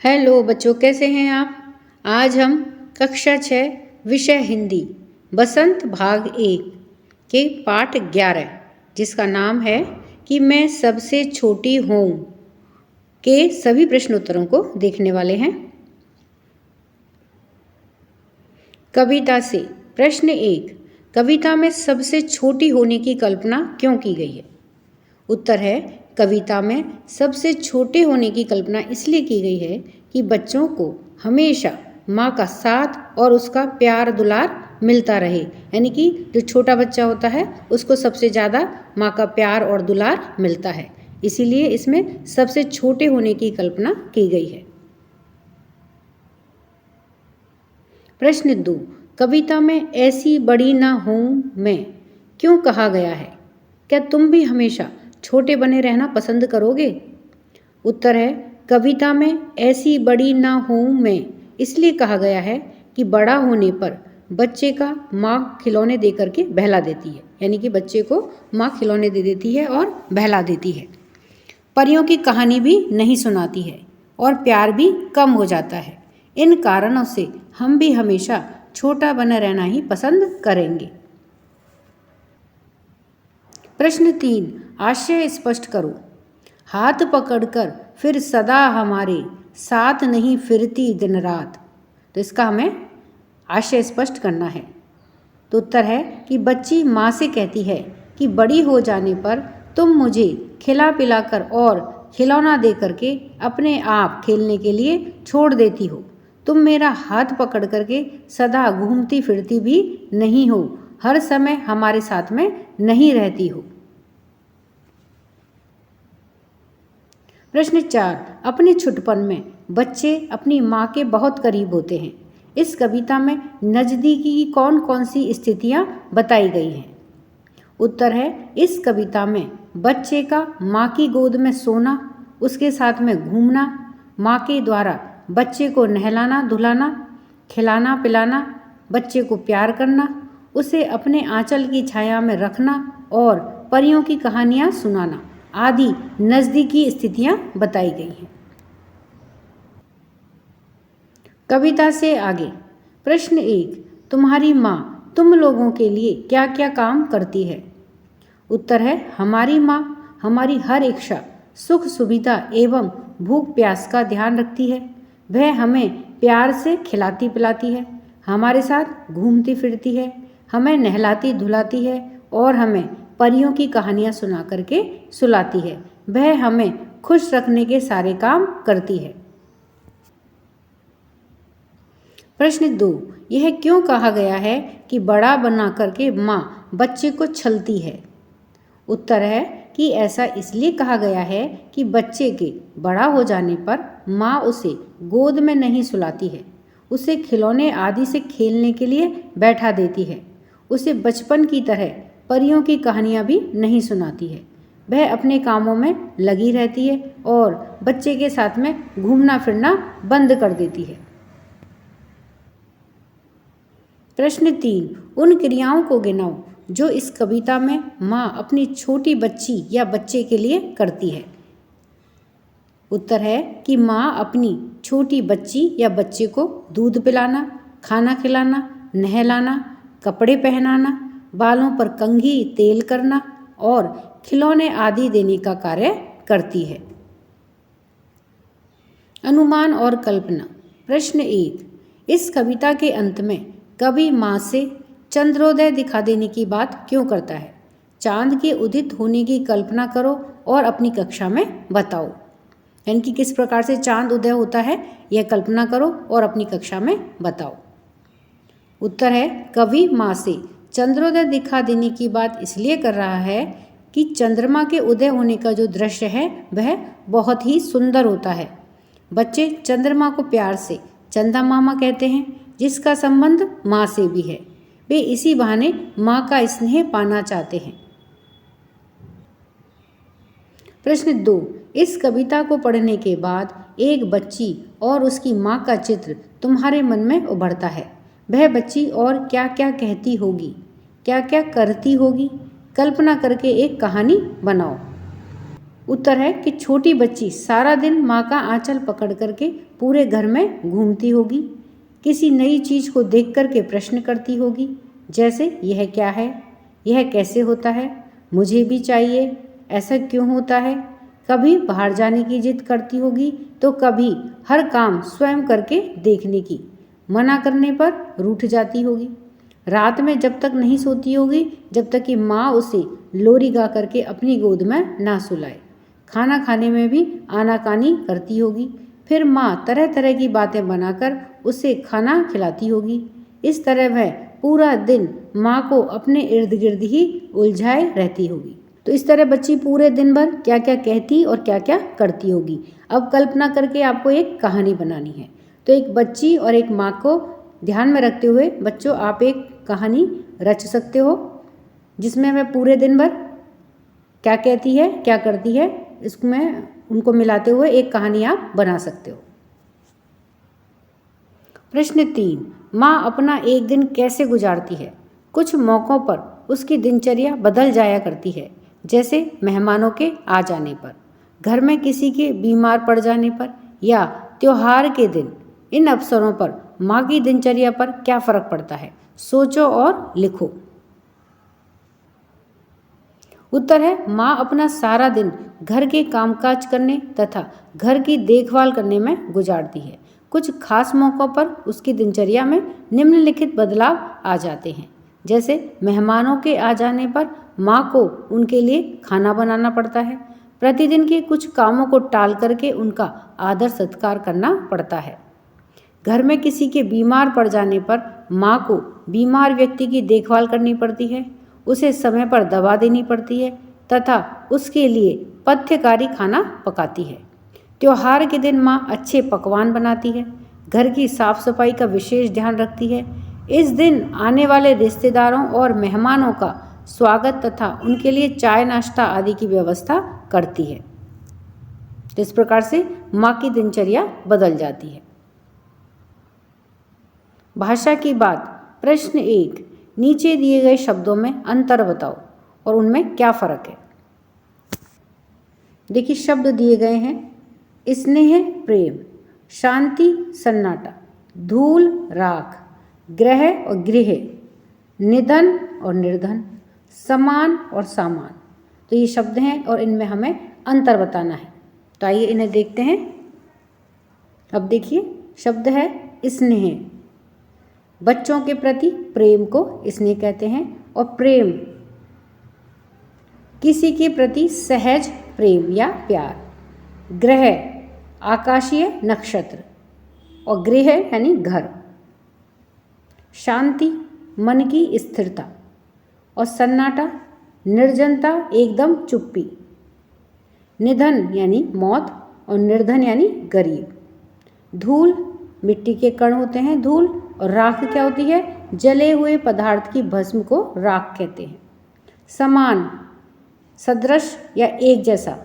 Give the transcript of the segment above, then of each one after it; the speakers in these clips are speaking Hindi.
हेलो बच्चों, कैसे हैं आप। आज हम कक्षा 6 विषय हिंदी बसंत भाग 1 के पाठ 11 जिसका नाम है कि मैं सबसे छोटी हूँ के सभी प्रश्नोत्तरों को देखने वाले हैं। कविता से प्रश्न 1, कविता में सबसे छोटी होने की कल्पना क्यों की गई है। उत्तर है, कविता में सबसे छोटे होने की कल्पना इसलिए की गई है कि बच्चों को हमेशा माँ का साथ और उसका प्यार दुलार मिलता रहे। यानी कि जो छोटा बच्चा होता है उसको सबसे ज़्यादा माँ का प्यार और दुलार मिलता है, इसीलिए इसमें सबसे छोटे होने की कल्पना की गई है। प्रश्न 2, कविता में ऐसी बड़ी ना हूँ मैं क्यों कहा गया है। क्या तुम भी हमेशा छोटे बने रहना पसंद करोगे। उत्तर है, कविता में ऐसी बड़ी ना हूँ मैं इसलिए कहा गया है कि बड़ा होने पर बच्चे का माँ खिलौने दे करके बहला देती है। यानी कि बच्चे को माँ खिलौने दे देती है और बहला देती है। परियों की कहानी भी नहीं सुनाती है और प्यार भी कम हो जाता है। इन कारणों से हम भी हमेशा छोटा बना रहना ही पसंद करेंगे। प्रश्न 3, आशय स्पष्ट करो। हाथ पकड़कर फिर सदा हमारे साथ नहीं फिरती दिन रात। तो इसका हमें आशय स्पष्ट करना है। तो उत्तर है कि बच्ची माँ से कहती है कि बड़ी हो जाने पर तुम मुझे खिला पिलाकर और खिलौना दे करके अपने आप खेलने के लिए छोड़ देती हो। तुम मेरा हाथ पकड़ करके सदा घूमती फिरती भी नहीं हो, हर समय हमारे साथ में नहीं रहती हो। प्रश्न 4, अपने छुटपन में बच्चे अपनी माँ के बहुत करीब होते हैं। इस कविता में नज़दीकी की कौन कौन सी स्थितियाँ बताई गई हैं। उत्तर है, इस कविता में बच्चे का माँ की गोद में सोना, उसके साथ में घूमना, माँ के द्वारा बच्चे को नहलाना धुलाना, खिलाना पिलाना, बच्चे को प्यार करना, उसे अपने आंचल की छाया में रखना और परियों की कहानियाँ सुनाना आदि नज़दीकी स्थितियाँ बताई गई हैं। कविता से आगे प्रश्न 1, तुम्हारी माँ तुम लोगों के लिए क्या क्या काम करती है। उत्तर है, हमारी माँ हमारी हर इच्छा सुख सुविधा एवं भूख प्यास का ध्यान रखती है। वह हमें प्यार से खिलाती पिलाती है, हमारे साथ घूमती फिरती है, हमें नहलाती धुलाती है और हमें परियों की कहानियाँ सुना करके सुलाती है। वह हमें खुश रखने के सारे काम करती है। प्रश्न 2, यह क्यों कहा गया है कि बड़ा बना करके माँ बच्चे को छलती है। उत्तर है कि ऐसा इसलिए कहा गया है कि बच्चे के बड़ा हो जाने पर माँ उसे गोद में नहीं सुलाती है, उसे खिलौने आदि से खेलने के लिए बैठा देती है, उसे बचपन की तरह परियों की कहानियाँ भी नहीं सुनाती है। वह अपने कामों में लगी रहती है और बच्चे के साथ में घूमना फिरना बंद कर देती है। प्रश्न 3, उन क्रियाओं को गिनाओ जो इस कविता में माँ अपनी छोटी बच्ची या बच्चे के लिए करती है। उत्तर है कि माँ अपनी छोटी बच्ची या बच्चे को दूध पिलाना, खाना खिलाना, नहलाना, कपड़े पहनाना, बालों पर कंघी तेल करना और खिलौने आदि देने का कार्य करती है। अनुमान और कल्पना। प्रश्न 1, इस कविता के अंत में कवि माँ से चंद्रोदय दिखा देने की बात क्यों करता है। चांद के उदित होने की कल्पना करो और अपनी कक्षा में बताओ। यानी कि किस प्रकार से चांद उदय होता है यह कल्पना करो और अपनी कक्षा में बताओ। उत्तर है, कवि माँ से चंद्रोदय दिखा देने की बात इसलिए कर रहा है कि चंद्रमा के उदय होने का जो दृश्य है वह बहुत ही सुंदर होता है। बच्चे चंद्रमा को प्यार से चंदा मामा कहते हैं, जिसका संबंध माँ से भी है। वे इसी बहाने माँ का स्नेह पाना चाहते हैं। प्रश्न 2, इस कविता को पढ़ने के बाद एक बच्ची और उसकी माँ का चित्र तुम्हारे मन में उभरता है। वह बच्ची और क्या क्या कहती होगी, क्या क्या करती होगी, कल्पना करके एक कहानी बनाओ। उत्तर है कि छोटी बच्ची सारा दिन माँ का आंचल पकड़ करके पूरे घर में घूमती होगी, किसी नई चीज़ को देख करके प्रश्न करती होगी, जैसे यह क्या है, यह कैसे होता है, मुझे भी चाहिए, ऐसा क्यों होता है। कभी बाहर जाने की जिद करती होगी तो कभी हर काम स्वयं करके देखने की, मना करने पर रूठ जाती होगी। रात में जब तक नहीं सोती होगी जब तक कि माँ उसे लोरी गा करके अपनी गोद में ना सुलाए। खाना खाने में भी आनाकानी करती होगी। फिर माँ तरह तरह की बातें बनाकर उसे खाना खिलाती होगी। इस तरह वह पूरा दिन माँ को अपने इर्द गिर्द ही उलझाए रहती होगी। तो इस तरह बच्ची पूरे दिन भर क्या क्या कहती और क्या क्या करती होगी। अब कल्पना करके आपको एक कहानी बनानी है। तो एक बच्ची और एक माँ को ध्यान में रखते हुए बच्चों आप एक कहानी रच सकते हो, जिसमें वह पूरे दिन भर क्या कहती है क्या करती है, इसमें उनको मिलाते हुए एक कहानी आप बना सकते हो। प्रश्न 3, माँ अपना एक दिन कैसे गुजारती है। कुछ मौक़ों पर उसकी दिनचर्या बदल जाया करती है, जैसे मेहमानों के आ जाने पर, घर में किसी के बीमार पड़ जाने पर या त्योहार के दिन। इन अवसरों पर माँ की दिनचर्या पर क्या फ़र्क पड़ता है, सोचो और लिखो। उत्तर है माँ अपना सारा दिन घर के कामकाज करने तथा घर की देखभाल करने में गुजारती है। कुछ खास मौक़ों पर उसकी दिनचर्या में निम्नलिखित बदलाव आ जाते हैं, जैसे मेहमानों के आ जाने पर माँ को उनके लिए खाना बनाना पड़ता है। प्रतिदिन के कुछ कामों को टाल करके उनका आदर सत्कार करना पड़ता है। घर में किसी के बीमार पड़ जाने पर माँ को बीमार व्यक्ति की देखभाल करनी पड़ती है, उसे समय पर दवा देनी पड़ती है तथा उसके लिए पथ्यकारी खाना पकाती है। त्योहार के दिन माँ अच्छे पकवान बनाती है, घर की साफ सफाई का विशेष ध्यान रखती है। इस दिन आने वाले रिश्तेदारों और मेहमानों का स्वागत तथा उनके लिए चाय नाश्ता आदि की व्यवस्था करती है। तो इस प्रकार से माँ की दिनचर्या बदल जाती है। भाषा की बात। प्रश्न 1, नीचे दिए गए शब्दों में अंतर बताओ और उनमें क्या फ़र्क है। देखिए शब्द दिए गए हैं, स्नेह प्रेम, शांति सन्नाटा, धूल राख, ग्रह और गृह, निधन और निर्धन, समान और सामान। तो ये शब्द हैं और इनमें हमें अंतर बताना है। तो आइए इन्हें देखते हैं। अब देखिए शब्द है स्नेह, बच्चों के प्रति प्रेम को स्नेह कहते हैं। और प्रेम किसी के प्रति सहज प्रेम या प्यार। ग्रह आकाशीय नक्षत्र और गृह यानी घर। शांति मन की स्थिरता और सन्नाटा निर्जनता एकदम चुप्पी। निधन यानी मौत और निर्धन यानी गरीब। धूल मिट्टी के कण होते हैं धूल, और राख क्या होती है, जले हुए पदार्थ की भस्म को राख कहते हैं। समान सदृश या एक जैसा।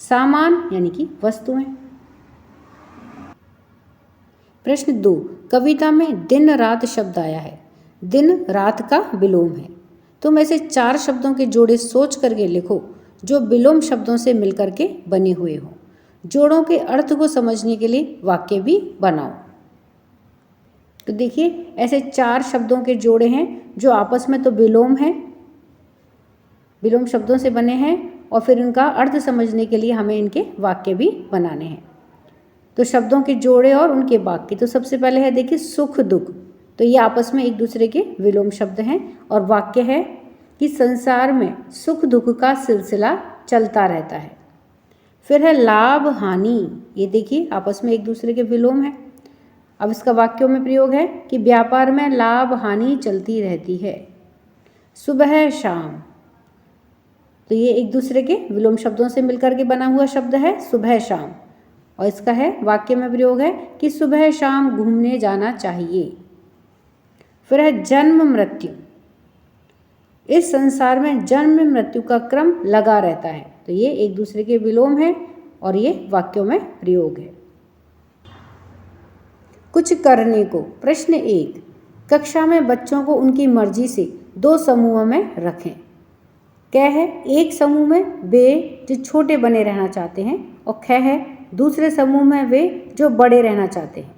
सामान यानी कि वस्तुएं। प्रश्न 2, कविता में दिन रात शब्द आया है, दिन रात का विलोम है। तुम ऐसे 4 शब्दों के जोड़े सोच करके लिखो जो विलोम शब्दों से मिलकर के बने हुए हों। जोड़ों के अर्थ को समझने के लिए वाक्य भी बनाओ। तो देखिए ऐसे 4 शब्दों के जोड़े हैं जो आपस में तो विलोम है, विलोम शब्दों से बने हैं, और फिर इनका अर्थ समझने के लिए हमें इनके वाक्य भी बनाने हैं। तो शब्दों के जोड़े और उनके वाक्य। तो सबसे पहले है देखिए सुख दुख, तो ये आपस में एक दूसरे के विलोम शब्द हैं। और वाक्य है कि संसार में सुख दुख का सिलसिला चलता रहता है। फिर है लाभ हानि, ये देखिए आपस में एक दूसरे के विलोम हैं। अब इसका वाक्यों में प्रयोग है कि व्यापार में लाभ हानि चलती रहती है। सुबह शाम, तो ये एक दूसरे के विलोम शब्दों से मिलकर के बना हुआ शब्द है सुबह शाम। और इसका है वाक्य में प्रयोग है कि सुबह शाम घूमने जाना चाहिए। फिर है जन्म मृत्यु, इस संसार में जन्म मृत्यु का क्रम लगा रहता है। तो ये एक दूसरे के विलोम है और ये वाक्यों में प्रयोग है। कुछ करने को। प्रश्न 1, कक्षा में बच्चों को उनकी मर्जी से 2 समूहों में रखें। क है एक समूह में वे जो छोटे बने रहना चाहते हैं, और ख है दूसरे समूह में वे जो बड़े रहना चाहते हैं।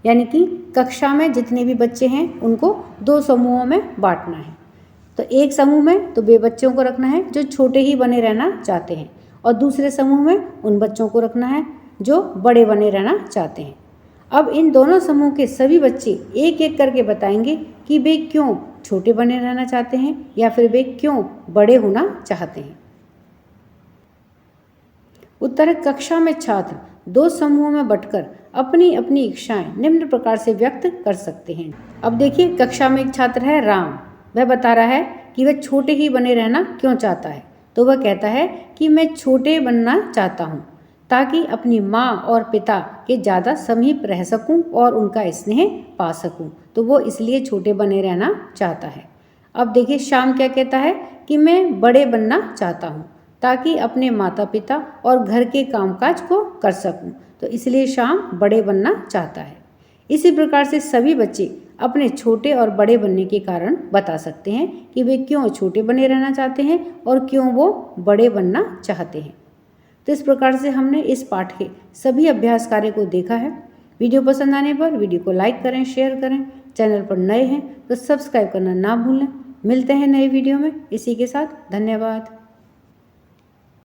यानी कि कक्षा में जितने भी बच्चे हैं उनको दो समूहों में बांटना है। तो एक समूह में तो वे बच्चों को रखना है जो छोटे ही बने रहना चाहते हैं, और दूसरे समूह में उन बच्चों को रखना है जो बड़े बने रहना चाहते हैं। अब इन दोनों समूह के सभी बच्चे एक एक करके बताएंगे कि वे क्यों छोटे बने रहना चाहते हैं या फिर वे क्यों बड़े होना चाहते हैं। उत्तर है, कक्षा में छात्र दो समूहों में बंटकर अपनी अपनी इच्छाएं निम्न प्रकार से व्यक्त कर सकते हैं। अब देखिए, कक्षा में एक छात्र है राम। वह बता रहा है कि वह छोटे ही बने रहना क्यों चाहता है। तो वह कहता है कि मैं छोटे बनना चाहता हूँ ताकि अपनी माँ और पिता के ज़्यादा समीप रह सकूं और उनका स्नेह पा सकूं। तो वो इसलिए छोटे बने रहना चाहता है। अब देखिए, श्याम क्या कहता है कि मैं बड़े बनना चाहता हूँ ताकि अपने माता पिता और घर के कामकाज को कर सकूं। तो इसलिए श्याम बड़े बनना चाहता है। इसी प्रकार से सभी बच्चे अपने छोटे और बड़े बनने के कारण बता सकते हैं कि वे क्यों छोटे बने रहना चाहते हैं और क्यों वो बड़े बनना चाहते हैं। तो इस प्रकार से हमने इस पाठ के सभी अभ्यास कार्य को देखा है। वीडियो पसंद आने पर वीडियो को लाइक करें, शेयर करें। चैनल पर नए हैं तो सब्सक्राइब करना ना भूलें। मिलते हैं नए वीडियो में। इसी के साथ धन्यवाद।